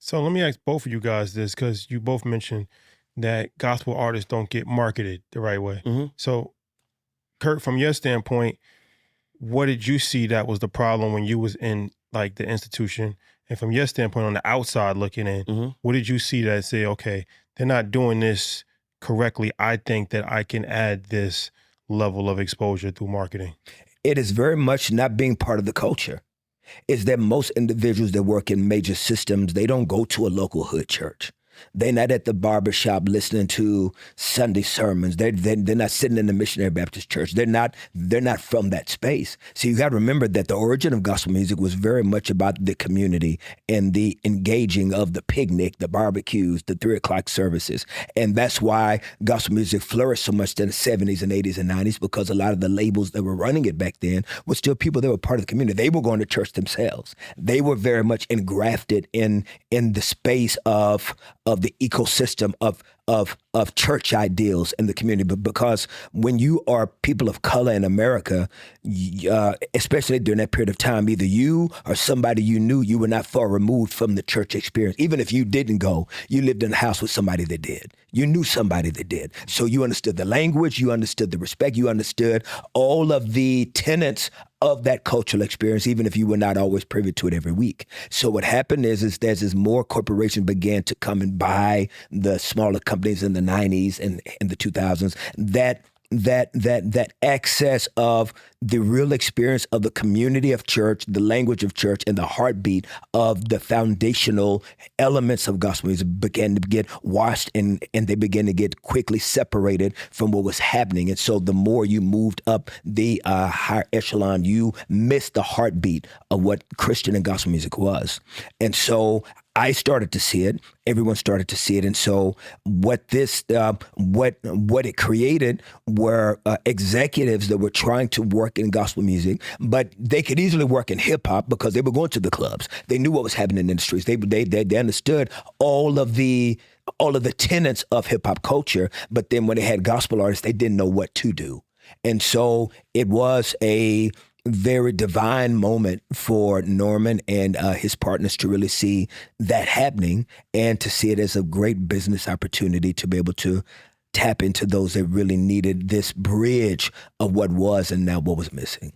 So let me ask both of you guys this because you both mentioned that gospel artists don't get marketed the right way. hmm So, Kirk, from your standpoint, what did you see that was the problem when you was in like the institution? And from your standpoint, on the outside looking in, hmm what did you see that say, okay, they're not doing this correctly? I think that I can add this level of exposure through marketing. It is very much not being part of the culture. Is that most individuals that work in major systems, they don't go to a local hood church. They're not at the barbershop listening to Sunday sermons. They're not sitting in the Missionary Baptist Church. They're not from that space. So you got to remember that the origin of gospel music was very much about the community and the engaging of the picnic, the barbecues, the 3 o'clock services. And that's why gospel music flourished so much in the 70s and 80s and 90s, because a lot of the labels that were running it back then were still people that were part of the community. They were going to church themselves. They were very much engrafted in the space of the ecosystem of church ideals in the community. But because when you are people of color in America, especially during that period of time, either you or somebody you knew, you were not far removed from the church experience. Even if you didn't go, you lived in a house with somebody that did. You knew somebody that did. So you understood the language, you understood the respect, you understood all of the tenets of that cultural experience, even if you were not always privy to it every week. So what happened is as more corporations began to come and buy the smaller companies in the 90s and in the 2000s, that access of the real experience of the community of church, the language of church, and the heartbeat of the foundational elements of gospel music began to get washed and they began to get quickly separated from what was happening. And so the more you moved up the higher echelon, you missed the heartbeat of what Christian and gospel music was. And so I started to see it. Everyone started to see it, and so what it created were executives that were trying to work in gospel music, but they could easily work in hip hop because they were going to the clubs. They knew what was happening in the streets. They understood all of the tenets of hip hop culture, but then when they had gospel artists, they didn't know what to do, and so it was a very divine moment for Norman and his partners to really see that happening and to see it as a great business opportunity to be able to tap into those that really needed this bridge of what was and now what was missing.